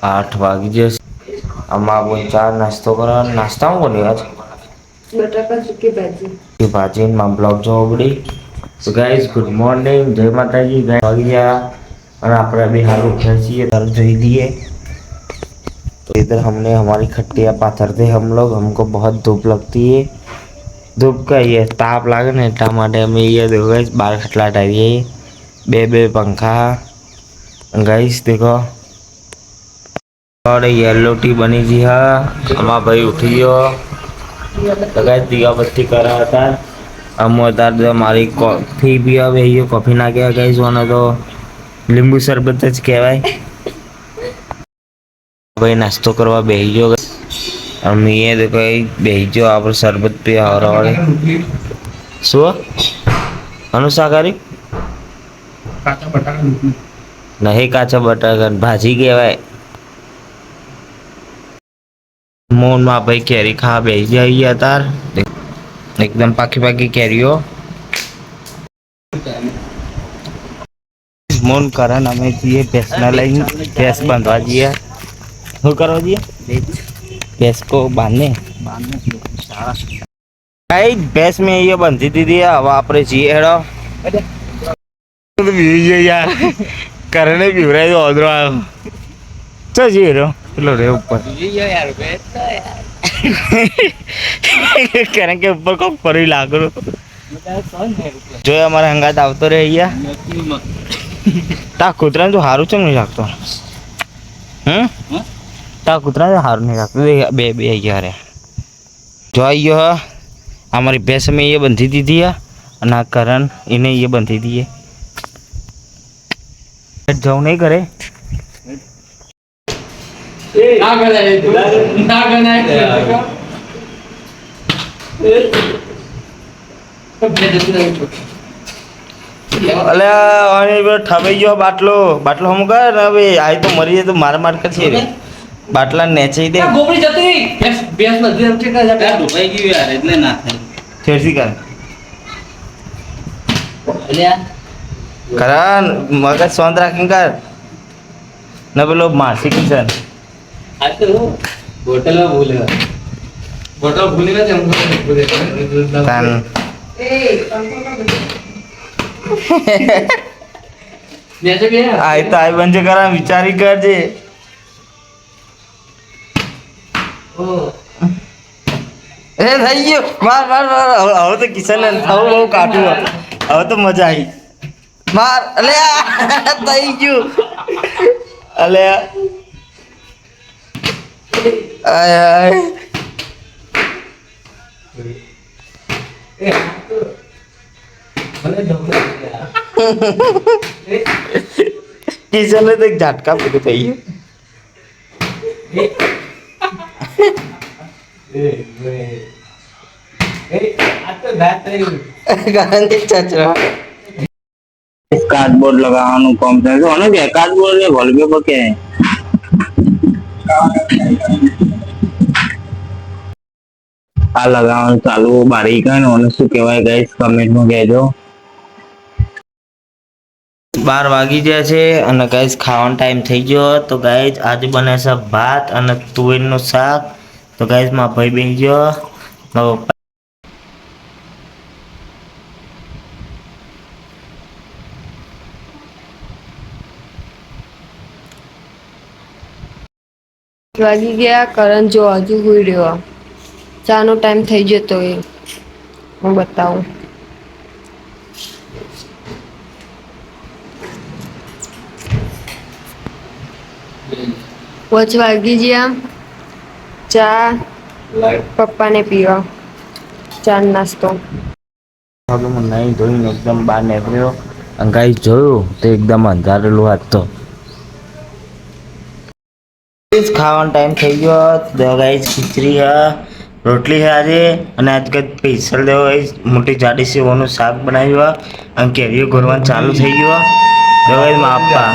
8 વાગી જશે. આમાં બોલ ચા નાસ્તો કરવા નાસ્તામાં બોલ્યો આજ બટાકા સુકી ભાજી. કે ભાજીમાં બ્લોક જોવા પડી. તો ગાઈસ ગુડ મોર્નિંગ, જય માતાજી. ગાય વાગી ગયા और આપણે अभी हाल उठे છીએ घर જોઈ लिए. तो इधर हमने हमारी खटिया पाथरते हम लोग, हमको बहुत धूप लगती है. धूप का ये ताप लागे ने એટલા માટે અમે ये देखो गाइस बाहर खटला डालिए. बे पंखा गाइस देखो. और येलो टी बनी जी है. हमारा भाई उठी गयो तो गाइस दिया बत्ती कर रहा था. हम उतार दो हमारी कॉफी भी હવે ये कॉफी ना क्या गाइस वाना तो લીંબુ શરબત જ કહેવાય. ભાઈ નાસ્તો કરવા બેસી ગયો. અમે એ તો કઈ બેસી ગયો આપણે શરબત પીવા હવારે. શું અનુસાકારી કાચા બટાકા નહીં, કાચા બટાકા ભાજી કહેવાય. મોનમાં ભાઈ કેરી ખાવા બેસી જાય તાર એકદમ પાકી પાકી કેરીઓ. મોન કરણ અમે જઈએ ભેંસને લઈને, ભેંસ બાંધવા જઈએ. શું કરવા જઈએ? भैंस को बांधने भाई भैंस में ये बंधी दीदी है. अब आप चाहिए हेड़ो यार करने पीवरा तो ऑर्डर आयो चल जी हेड़ो चलो रे ऊपर करें के ऊपर को पर ही लाग रो जो हमारे हंगात आवतो रे भैया ता कुतरा तो हारू चम नहीं लागतो. ता कुतरा तो हारू नहीं लागतो. बे बे यार जो आइयो हमारी भैंस में ये बंधी दी थी ना करण इन्हें ये बंधी दी है. जाओ नहीं करे ના ગણાય ના ગણાય અલે આને ઠાઈ ગયો બાટલો બાટલો હમ કર ને હવે આઈ તો મરી જાય તો માર માર કરશે રે બાટલા નેચઈ દે. ગોબડી જતી બેસ બેસ નથી એમ કે જા ડુબાઈ ગયું યાર એટલે ના થાય છેડસી કર અલ્યા કરણ મગજ શાંત રાખીને કર ને પેલો માસી કિશન આ તો બોટલ ભૂલે બોટલ ભૂલી ગયો એમ તાન નેચે બે આઈ તો આઈ બંધ કરા વિચારી કરજે. ઓ એ થઈ ગયો માર માર માર હવે તો કિશન થવું બહુ કાઢું હવે તો મજા આવી માર અલે થઈ ગયું અલે આય આય મને ઢોકળા કિશન તો એક ઝાટકા પૂરું થઈ ગયું. કાર્ડબોર્ડ લગાવવાનું કામ થાય છે કે કાર્ડબોર્ડ ને વોલપેપર કે આ લગાવવાનું ચાલુ બારી કાને અને શું કહેવાય ગાઈસ કમેન્ટમાં કહેજો. 12 વાગી ગયા છે અને ગાઈસ ખાવાનો ટાઈમ થઈ ગયો. તો ગાઈસ આજે બને છે ભાત અને તુવેરનું શાક. તો ગાઈસ મારા ભાઈ બેસી ગયો. વાગી ગયા. કરણ જો હજુ હુઈ રહ્યો. ચાનો ટાઈમ થઈ જતો એ હું બતાવું. પાંચ વાગી ગયા. ચા પપ્પાને પીવા ચા નાસ્તો. નહીં ધોઈને એકદમ બહાર નીકળ્યો અને ગાઈસ જોયું તો એકદમ અંધારેલું હાથ તો ખાવાનો ટાઈમ થઈ ગયો. તો ગાઈસ ખીચડી હે રોટલી હે આજે અને આજ કઈ સ્પેશિયલ દેવો મોટી જાડી સેવાનું શાક બનાવ્યું અને કેરીઓ ગોરવાનું ચાલુ થઈ ગયું. તો ગાઈસ માપા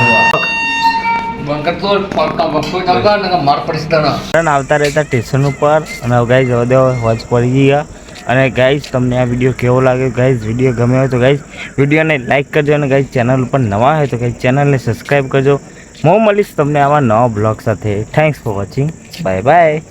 બંકર તો પક્કા બફો નકા નકા માર પડીસ્તા આવતા રહેતા સ્ટેશન ઉપર અને ગાઈસ હવે દેવો વોચ પડી ગયા. અને ગાઈસ તમને આ વિડીયો કેવો લાગ્યો ગાઈસ વિડીયો ગમે હોય તો ગાઈસ વિડીયોને લાઈક કરજો અને ગાઈસ ચેનલ ઉપર નવા હોય તો ગાઈસ ચેનલને સબસ્ક્રાઈબ કરજો હું મળીશ તમને આવા નવા બ્લોગ સાથે. Thanks for watching. Bye bye.